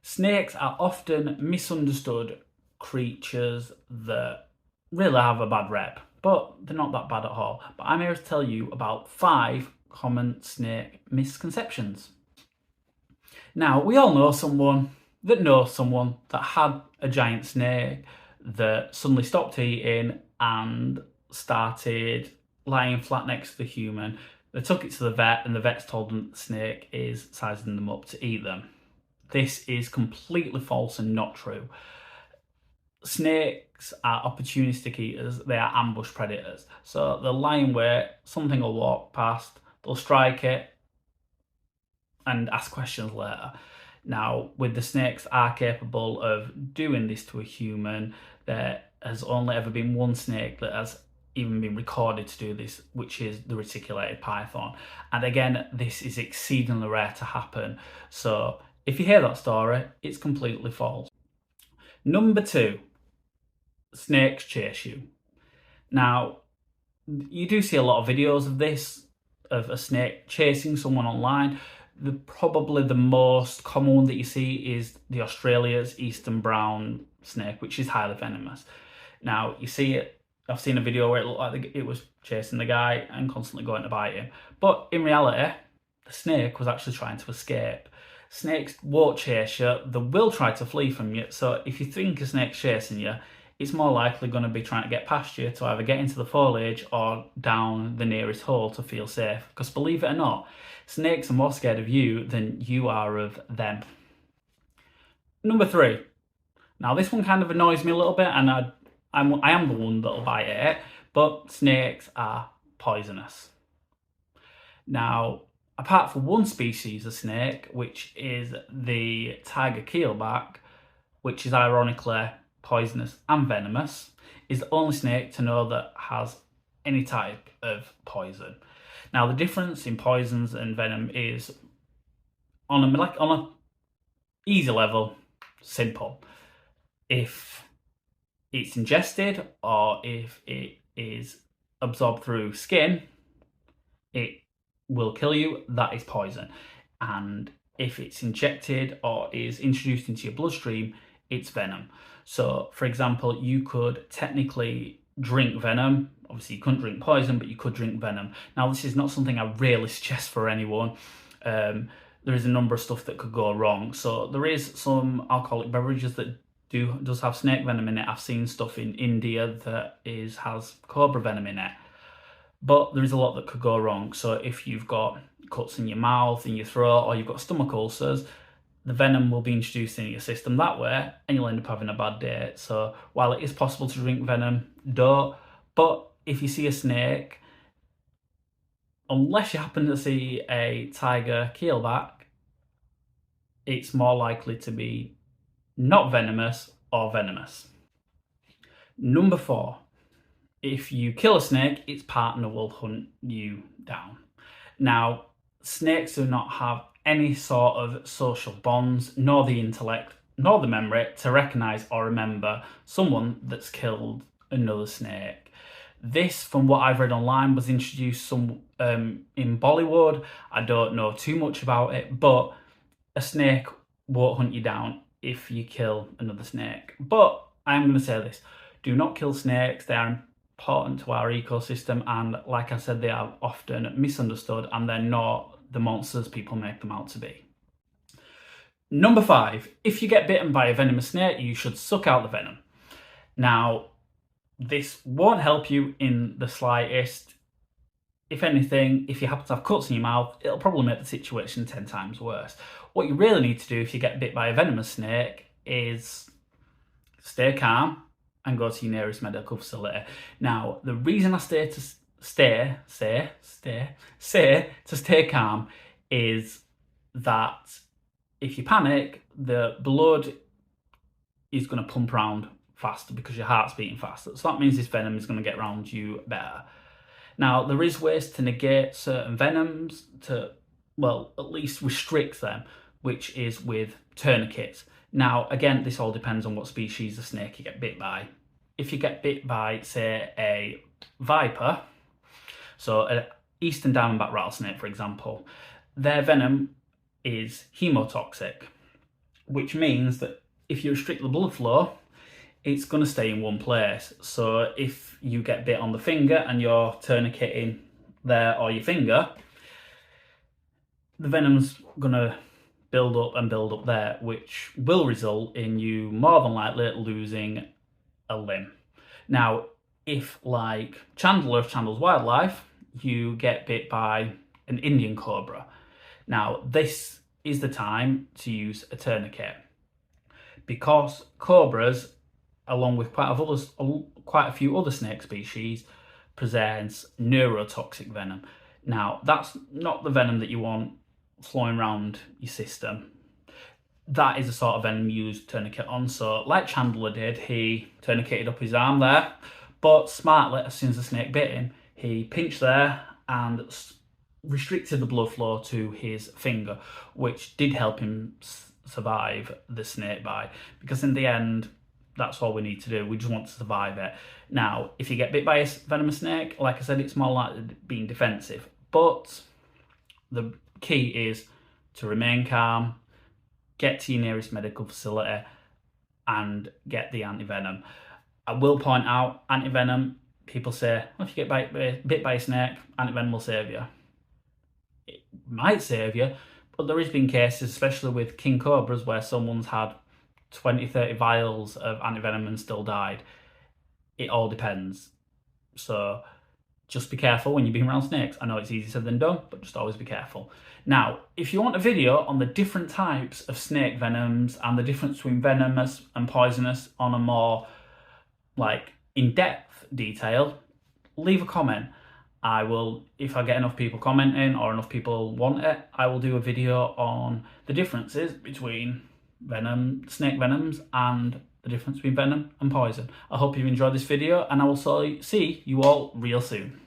Snakes are often misunderstood creatures that really have a bad rep, but they're not that bad at all. But I'm here to tell you about 5 common snake misconceptions. Now, we all know someone that had a giant snake that suddenly stopped eating and started lying flat next to the human. They took it to the vet, and the vets told them that the snake is sizing them up to eat them. This is completely false and not true. Snakes are opportunistic eaters, they are ambush predators. So they'll lie in wait, something will walk past, they'll strike it and ask questions later. Now, with the snakes are capable of doing this to a human, there has only ever been one snake that has even been recorded to do this, which is the reticulated python. And again, this is exceedingly rare to happen. So if you hear that story, it's completely false. Number 2, snakes chase you. Now, you do see a lot of videos of this, of a snake chasing someone online. Probably the most common one that you see is the Australia's eastern brown snake, which is highly venomous. Now, you see it, I've seen a video where it looked like it was chasing the guy and constantly going to bite him. But in reality, the snake was actually trying to escape. Snakes won't chase you, they will try to flee from you. So if you think a snake's chasing you, it's more likely going to be trying to get past you to either get into the foliage or down the nearest hole to feel safe. Because believe it or not, snakes are more scared of you than you are of them. Number 3. Now this one kind of annoys me a little bit, and I am the one that'll bite it, but snakes are poisonous. Now, apart from one species of snake, which is the tiger keelback, which is ironically poisonous and venomous, is the only snake to know that has any type of poison. Now, the difference in poisons and venom is on a easy level, simple. If it's ingested or if it is absorbed through skin, it will kill you. That is poison. And if it's injected or is introduced into your bloodstream, it's venom. So, for example, you could technically drink venom. Obviously, you couldn't drink poison, but you could drink venom. Now, this is not something I really suggest for anyone. There is a number of stuff that could go wrong. So there is some alcoholic beverages that does have snake venom in it. I've seen stuff in India that has cobra venom in it. But there is a lot that could go wrong. So if you've got cuts in your mouth, in your throat, or you've got stomach ulcers, the venom will be introduced into your system that way, and you'll end up having a bad day. So while it is possible to drink venom, don't. But if you see a snake, unless you happen to see a tiger keelback, it's more likely to be not venomous or venomous. Number 4. If you kill a snake, its partner will hunt you down. Now, snakes do not have any sort of social bonds, nor the intellect, nor the memory to recognise or remember someone that's killed another snake. This, from what I've read online, was introduced in Bollywood. I don't know too much about it, but a snake won't hunt you down if you kill another snake. But I'm going to say this: do not kill snakes. They are important to our ecosystem, and like I said, they are often misunderstood and they're not the monsters people make them out to be. Number 5, if you get bitten by a venomous snake, you should suck out the venom. Now, this won't help you in the slightest. If anything, if you happen to have cuts in your mouth, it'll probably make the situation 10 times worse. What you really need to do if you get bit by a venomous snake is stay calm and go to your nearest medical facility. Now, the reason I say to stay calm is that if you panic, the blood is going to pump around faster because your heart's beating faster. So that means this venom is going to get around you better. Now, there is ways to negate certain venoms, to, well, at least restrict them, which is with tourniquets. Now, again, this all depends on what species of snake you get bit by. If you get bit by, say, a viper, so an eastern diamondback rattlesnake, for example, their venom is hemotoxic, which means that if you restrict the blood flow, it's going to stay in one place. So if you get bit on the finger and you're tourniqueting there or your finger, the venom's going to build up and build up there, which will result in you more than likely losing a limb. Now, if like Chandler of Chandler's Wildlife, you get bit by an Indian cobra. Now, this is the time to use a tourniquet, because cobras, along with quite a few other snake species, presents neurotoxic venom. Now, that's not the venom that you want flowing around your system. That is the sort of venom you use tourniquet on. So, like Chandler did, he tourniqueted up his arm there, but smartly, as soon as the snake bit him, he pinched there and restricted the blood flow to his finger, which did help him survive the snake bite, because in the end, that's all we need to do. We just want to survive it. Now, if you get bit by a venomous snake, like I said, it's more likely being defensive, but the key is to remain calm, get to your nearest medical facility and get the antivenom. I will point out, antivenom, people say, well, if you get bit by a snake, antivenom will save you. It might save you, but there has been cases, especially with king cobras, where someone's had 20, 30 vials of antivenom and still died. It all depends. So just be careful when you're being around snakes. I know it's easier said than done, but just always be careful. Now, if you want a video on the different types of snake venoms and the difference between venomous and poisonous on a more like in-depth detail, leave a comment. I will, if I get enough people commenting or enough people want it, I will do a video on the differences between snake venoms and the difference between venom and poison. I hope you've enjoyed this video, and I will see you all real soon.